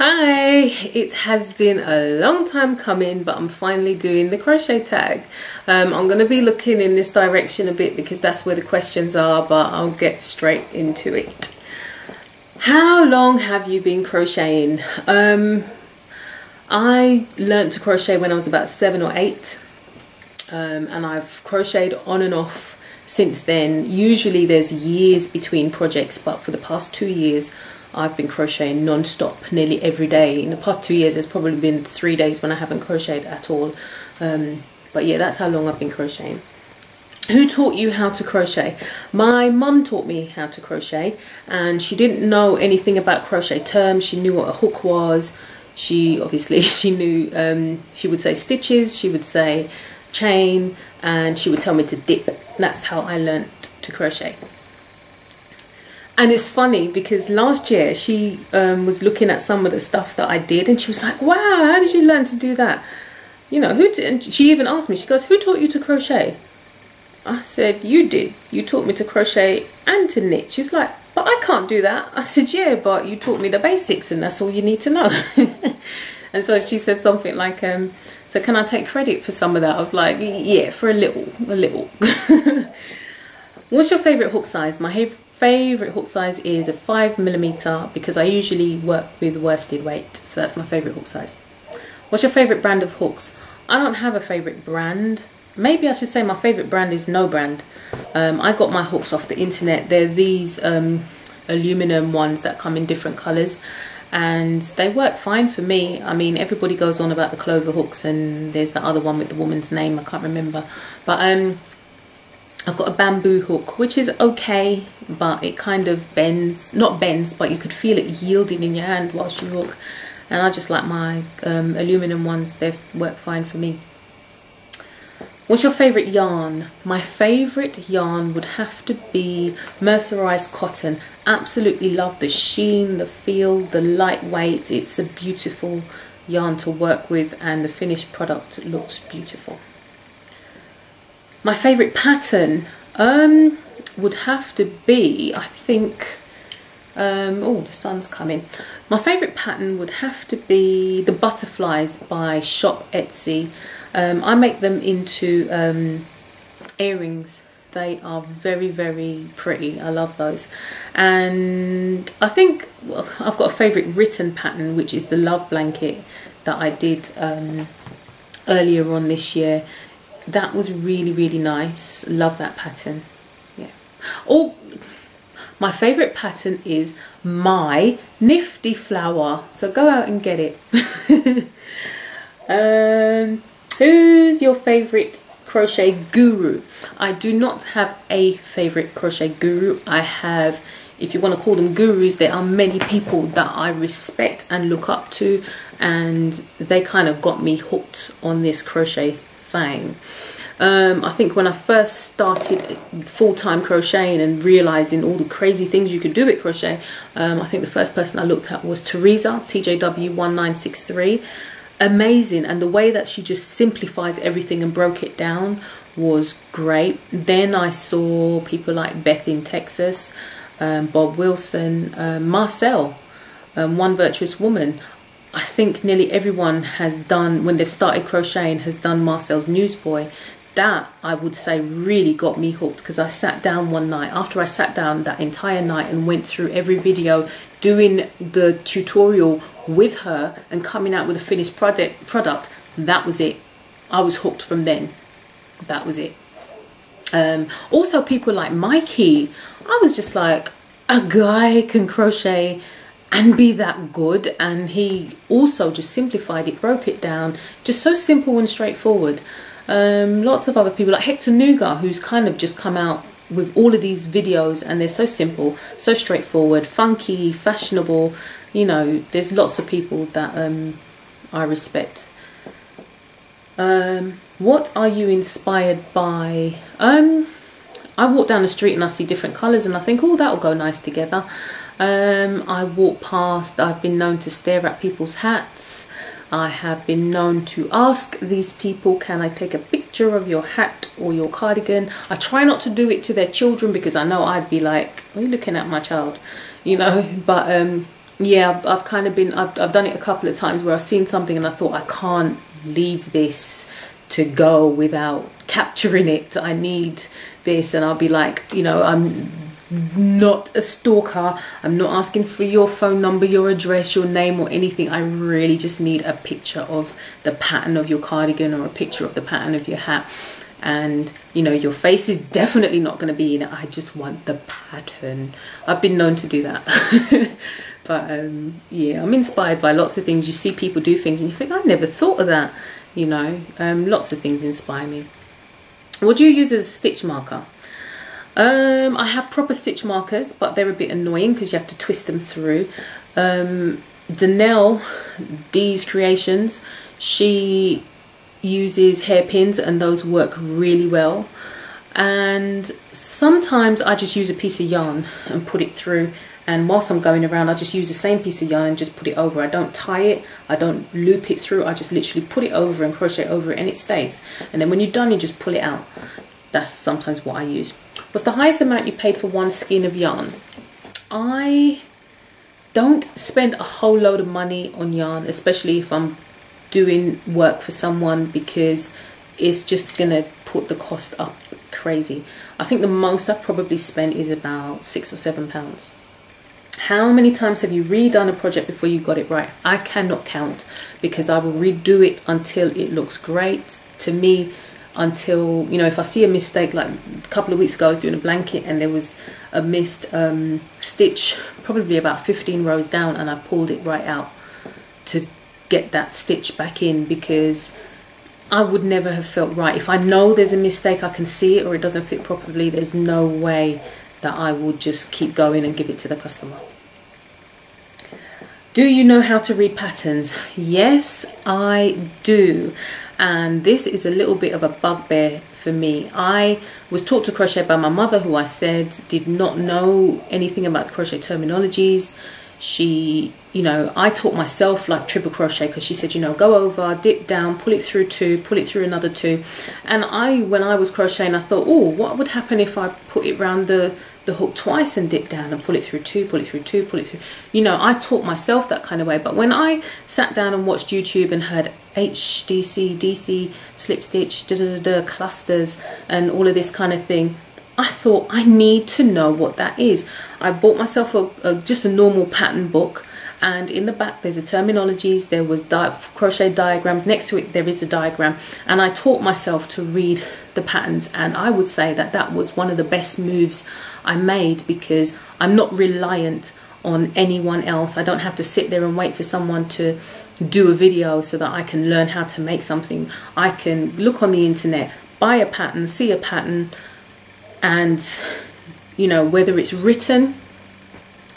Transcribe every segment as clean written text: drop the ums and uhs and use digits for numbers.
Hi, it has been a long time coming, but I'm finally doing the crochet tag. I'm going to be looking in this direction a bit because that's where the questions are, but I'll get straight into it. How long have you been crocheting? I learned to crochet when I was about 7 or 8, and I've crocheted on and off since then. Usually there's years between projects, but for the past 2 years I've been crocheting non-stop nearly every day. In the past 2 years there's probably been 3 days when I haven't crocheted at all, but yeah, that's how long I've been crocheting. Who taught you how to crochet? My mum taught me how to crochet, and she didn't know anything about crochet terms. She knew what a hook was. She knew, she would say stitches, she would say chain, and she would tell me to dip. That's how I learnt to crochet. And it's funny because last year she was looking at some of the stuff that I did, and she was like, wow, how did you learn to do that? You know, and she even asked me, she goes, who taught you to crochet? I said, you did. You taught me to crochet and to knit. She's like, but I can't do that. I said, yeah, but you taught me the basics and that's all you need to know. And so she said something like, so can I take credit for some of that? I was like, yeah, for a little. What's your favourite hook size? My favourite hook size is a 5mm because I usually work with worsted weight. So that's my favourite hook size. What's your favourite brand of hooks? I don't have a favourite brand. Maybe I should say my favourite brand is No Brand. I got my hooks off the internet. They're these aluminum ones that come in different colours, and they work fine for me. I mean, everybody goes on about the clover hooks, and there's the other one with the woman's name, I can't remember. But I've got a bamboo hook, which is okay, but it kind of bends, not bends, but you could feel it yielding in your hand whilst you hook. And I just like my aluminum ones. They work fine for me. What's your favourite yarn? My favourite yarn would have to be mercerized cotton. Absolutely love the sheen, the feel, the lightweight. It's a beautiful yarn to work with, and the finished product looks beautiful. My favourite pattern would have to be, I think, oh, the sun's coming. My favourite pattern would have to be the butterflies by Shop Etsy. I make them into earrings. They are very, very pretty. I love those. And I think, well, I've got a favourite written pattern, which is the Love Blanket that I did earlier on this year. That was really, really nice. Love that pattern. Yeah. Oh, my favourite pattern is My Nifty Flower. So go out and get it. Who's your favourite crochet guru? I do not have a favourite crochet guru. I have, if you want to call them gurus, there are many people that I respect and look up to, and they kind of got me hooked on this crochet thing. I think when I first started full-time crocheting and realising all the crazy things you could do with crochet, I think the first person I looked at was Teresa, TJW1963. Amazing, and the way that she just simplifies everything and broke it down was great. Then I saw people like Beth in Texas, Bob Wilson, Marcel, One Virtuous Woman. I think nearly everyone has done, when they've started crocheting, has done Marcel's Newsboy. That, I would say, really got me hooked, because I sat down one night, after I sat down that entire night and went through every video, doing the tutorial with her and coming out with a finished product. That was it. I was hooked from then. That was it. Also people like Mikey. I was just like, a guy can crochet and be that good, and he also just simplified it, broke it down, just so simple and straightforward. Lots of other people like Hector Nuga, who's kind of just come out with all of these videos, and they're so simple, so straightforward, funky, fashionable. You know, there's lots of people that I respect. What are you inspired by? I walk down the street and I see different colours and I think, oh, that'll go nice together. I walk past, I've been known to stare at people's hats. I have been known to ask these people, can I take a picture of your hat or your cardigan? I try not to do it to their children because I know I'd be like, are you looking at my child? You know, but yeah, I've kind of been, I've done it a couple of times where I've seen something and I thought, I can't leave this to go without capturing it. I need this. And I'll be like, you know, I'm not a stalker. I'm not asking for your phone number, your address, your name or anything. I really just need a picture of the pattern of your cardigan or a picture of the pattern of your hat. And you know, your face is definitely not going to be in it. I just want the pattern. I've been known to do that. But yeah, I'm inspired by lots of things. You see people do things and you think, I never thought of that. You know, lots of things inspire me. What do you use as a stitch marker? I have proper stitch markers, but they're a bit annoying because you have to twist them through. Danelle, Dee's Creations, she uses hairpins and those work really well. And sometimes I just use a piece of yarn and put it through, and whilst I'm going around I just use the same piece of yarn and just put it over. I don't tie it, I don't loop it through, I just literally put it over and crochet over it and it stays. And then when you're done you just pull it out. That's sometimes what I use. What's the highest amount you paid for one skein of yarn? I don't spend a whole load of money on yarn, especially if I'm doing work for someone, because it's just gonna put the cost up crazy. I think the most I've probably spent is about £6 or £7. How many times have you redone a project before you got it right? I cannot count, because I will redo it until it looks great to me. Until, you know, if I see a mistake, like a couple of weeks ago I was doing a blanket and there was a missed stitch probably about 15 rows down, and I pulled it right out to get that stitch back in, because I would never have felt right. If I know there's a mistake, I can see it, or it doesn't fit properly, there's no way that I would just keep going and give it to the customer. Do you know how to read patterns? Yes, I do. And this is a little bit of a bugbear for me. I was taught to crochet by my mother, who I said did not know anything about the crochet terminologies. She, you know, I taught myself like triple crochet, because she said, you know, go over, dip down, pull it through two, pull it through another two. And when I was crocheting, I thought, oh, what would happen if I put it around the hook twice and dip down and pull it through two, pull it through two, pull it through. You know, I taught myself that kind of way. But when I sat down and watched YouTube and heard HDC, DC, slip stitch, clusters and all of this kind of thing, I thought, I need to know what that is. I bought myself just a normal pattern book, and in the back there's the terminologies, there was crochet diagrams, next to it there is the diagram, and I taught myself to read the patterns. And I would say that that was one of the best moves I made, because I'm not reliant on anyone else. I don't have to sit there and wait for someone to do a video so that I can learn how to make something. I can look on the internet, buy a pattern, see a pattern, and you know, whether it's written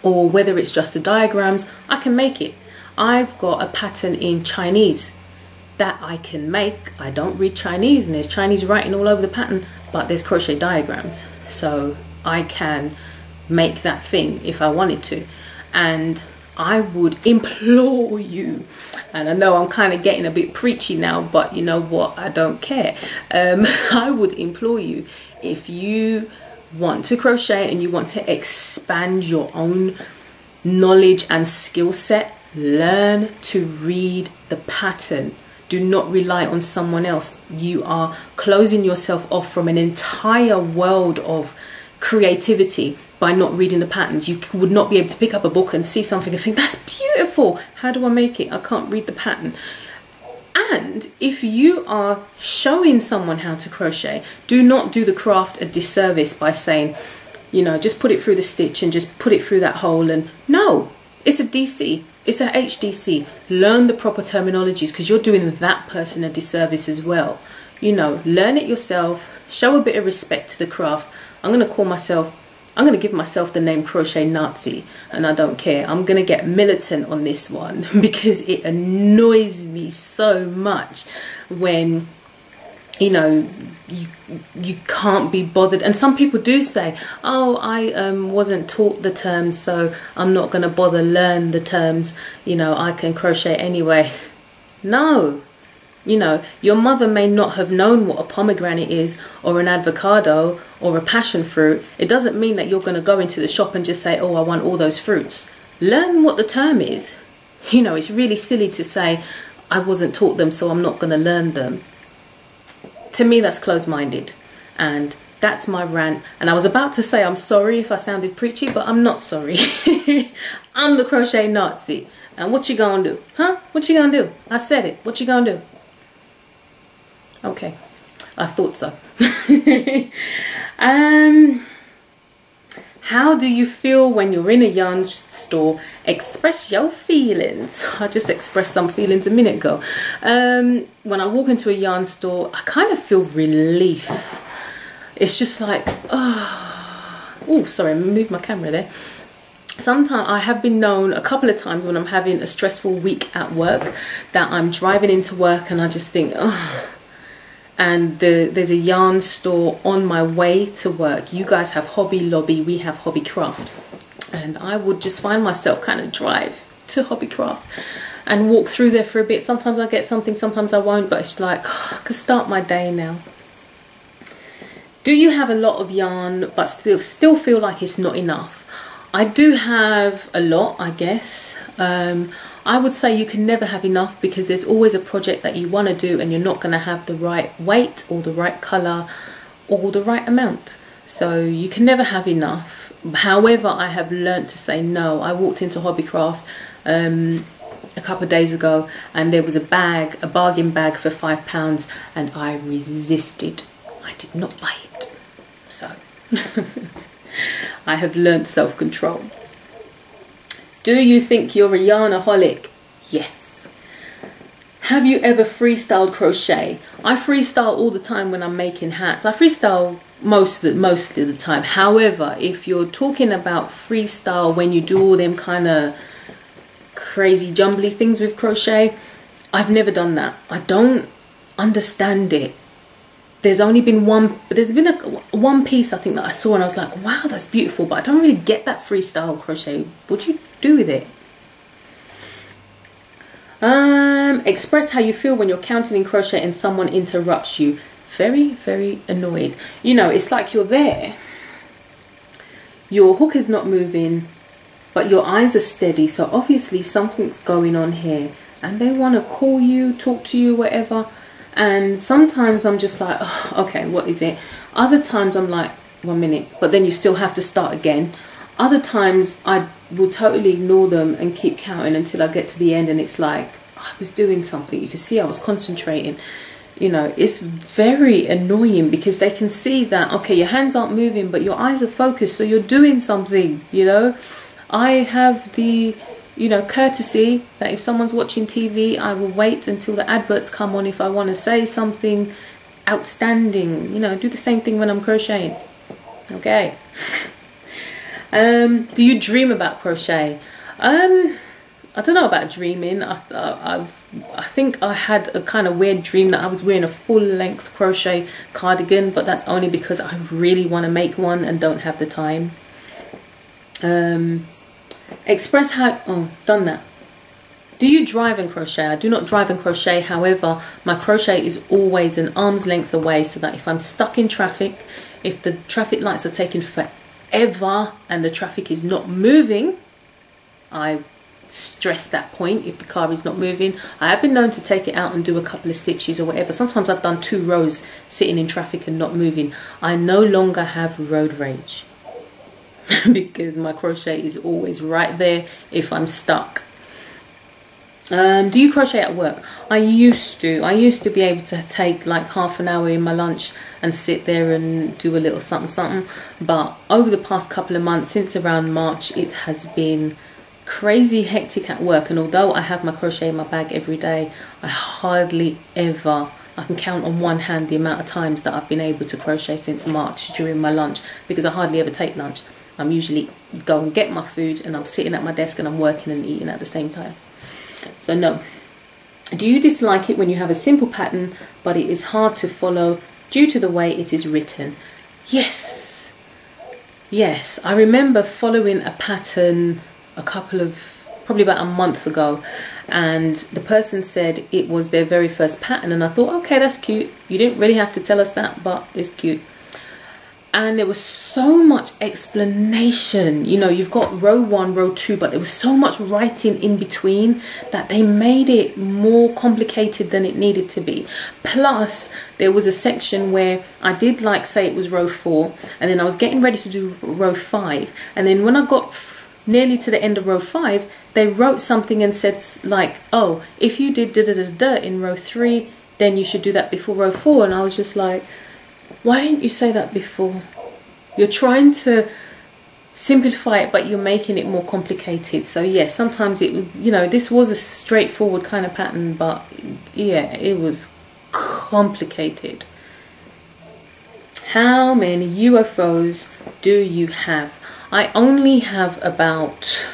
or whether it's just the diagrams, I can make it. I've got a pattern in Chinese that I can make. I don't read Chinese and there's Chinese writing all over the pattern, but there's crochet diagrams, so I can make that thing if I wanted to. And I would implore you, and I know I'm kind of getting a bit preachy now, but you know what, I don't care. I would implore you, if you want to crochet and you want to expand your own knowledge and skill set, learn to read the pattern. Do not rely on someone else. You are closing yourself off from an entire world of creativity by not reading the patterns. You would not be able to pick up a book and see something and think, that's beautiful, how do I make it? I can't read the pattern. And if you are showing someone how to crochet, do not do the craft a disservice by saying, you know, just put it through the stitch and just put it through that hole. And no, it's a DC, it's a HDC. Learn the proper terminologies, because you're doing that person a disservice as well. You know, learn it yourself, show a bit of respect to the craft. I'm going to give myself the name Crochet Nazi, and I don't care. I'm going to get militant on this one, because it annoys me so much when, you know, you can't be bothered. And some people do say, oh, I wasn't taught the terms, so I'm not going to bother learn the terms, you know, I can crochet anyway. No. You know, your mother may not have known what a pomegranate is, or an avocado, or a passion fruit. It doesn't mean that you're going to go into the shop and just say, oh, I want all those fruits. learn what the term is. You know, it's really silly to say I wasn't taught them, so I'm not going to learn them. To me, that's closed-minded, and that's my rant. And I was about to say I'm sorry if I sounded preachy, but I'm not sorry. I'm the crochet Nazi. And what you gonna do? Huh? What you gonna do? I said it. What you gonna do? Okay, I thought so. How do you feel when you're in a yarn store? Express your feelings. I just expressed some feelings a minute ago. When I walk into a yarn store, I kind of feel relief. It's just like, oh, sorry, I moved my camera there. Sometimes I have been known a couple of times when I'm having a stressful week at work that I'm driving into work and I just think, oh. And there's a yarn store on my way to work. You guys have Hobby Lobby, we have Hobby Craft. And I would just find myself kind of drive to Hobby Craft and walk through there for a bit. Sometimes I get something, sometimes I won't, but it's like, I could start my day now. Do you have a lot of yarn but still feel like it's not enough? I do have a lot, I guess. I would say you can never have enough because there's always a project that you want to do and you're not going to have the right weight or the right colour or the right amount. So you can never have enough. However, I have learnt to say no. I walked into Hobbycraft a couple of days ago and there was a bag, a bargain bag for £5, and I resisted. I did not buy it. So I have learnt self-control. Do you think you're a yarnaholic? Yes. Have you ever freestyled crochet? I freestyle all the time when I'm making hats. I freestyle most of the time. However, if you're talking about freestyle when you do all them kind of crazy jumbly things with crochet, I've never done that. I don't understand it. There's only been one piece I think that I saw and I was like, wow, that's beautiful, but I don't really get that freestyle crochet. What do you do with it? Express how you feel when you're counting in crochet and someone interrupts you. Very, very annoyed. You know, it's like you're there, your hook is not moving, but your eyes are steady, so obviously something's going on here and they want to call you, talk to you, whatever. And sometimes I'm just like, oh, okay, what is it? Other times I'm like, 1 minute, but then you still have to start again. Other times I will totally ignore them and keep counting until I get to the end and it's like, I was doing something. You can see I was concentrating. You know, it's very annoying because they can see that, okay, your hands aren't moving, but your eyes are focused, so you're doing something, you know. I have the, you know, courtesy that if someone's watching TV, I will wait until the adverts come on if I want to say something outstanding. You know, do the same thing when I'm crocheting. Okay. Do you dream about crochet? I don't know about dreaming. I think I had a kind of weird dream that I was wearing a full-length crochet cardigan, but that's only because I really want to make one and don't have the time. Express how, oh, done that. Do you drive and crochet? I do not drive and crochet. However, my crochet is always an arm's length away, so that if I'm stuck in traffic, if the traffic lights are taking forever and the traffic is not moving, I stress that point. If the car is not moving, I have been known to take it out and do a couple of stitches or whatever. Sometimes I've done 2 rows sitting in traffic and not moving. I no longer have road rage because my crochet is always right there if I'm stuck. Do you crochet at work? I used to be able to take like half an hour in my lunch and sit there and do a little something something, but over the past couple of months, since around March, it has been crazy hectic at work. And although I have my crochet in my bag every day, I hardly ever, I can count on one hand the amount of times that I've been able to crochet since March during my lunch, because I hardly ever take lunch. I'm usually go and get my food and I'm sitting at my desk and I'm working and eating at the same time. So no. Do you dislike it when you have a simple pattern but it is hard to follow due to the way it is written? Yes. Yes, I remember following a pattern probably about a month ago, and the person said it was their very first pattern, and I thought, okay, that's cute. You didn't really have to tell us that, but it's cute. and there was so much explanation. You know, you've got row 1, row 2, but there was so much writing in between that they made it more complicated than it needed to be. Plus there was a section where I did, like, say it was row 4, and then I was getting ready to do row 5, and then when I got nearly to the end of row 5, they wrote something and said, like, oh, if you did da da da da in row 3, then you should do that before row 4. And I was just like, why didn't you say that before? You're trying to simplify it, but you're making it more complicated. So yeah, sometimes it, you know, this was a straightforward kind of pattern, but yeah, it was complicated. How many UFOs do you have? I only have about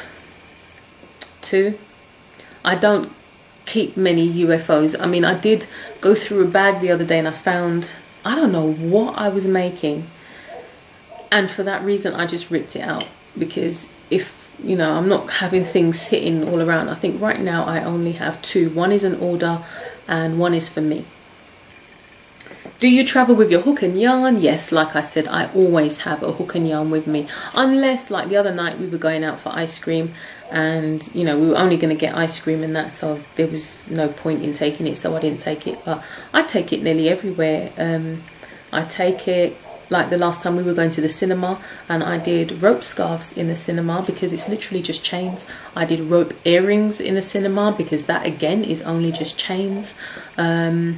2. I don't keep many UFOs. I mean, I did go through a bag the other day and I found, I don't know what I was making, and for that reason I just ripped it out, because if, you know, I'm not having things sitting all around. I think right now I only have 2. One is an order and one is for me. Do you travel with your hook and yarn? Yes, like I said, I always have a hook and yarn with me, unless, like the other night, we were going out for ice cream, and you know, we were only going to get ice cream and that, so there was no point in taking it, so I didn't take it. But I take it nearly everywhere. I take it, like the last time we were going to the cinema, and I did rope scarves in the cinema because it's literally just chains. I did rope earrings in the cinema because that again is only just chains. The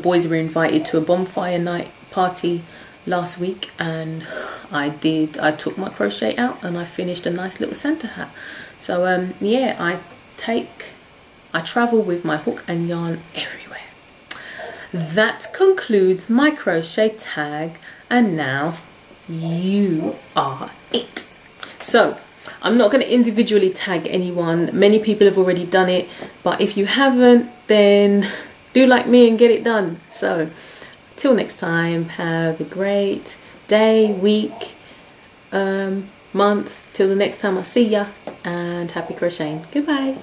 boys were invited to a bonfire night party last week, and I took my crochet out and I finished a nice little Santa hat. So yeah, I travel with my hook and yarn everywhere. That concludes my crochet tag, and now you are it. So I'm not going to individually tag anyone. Many people have already done it, but if you haven't, then do like me and get it done. So till next time, have a great day, week, month, till the next time I see ya, and happy crocheting. Goodbye.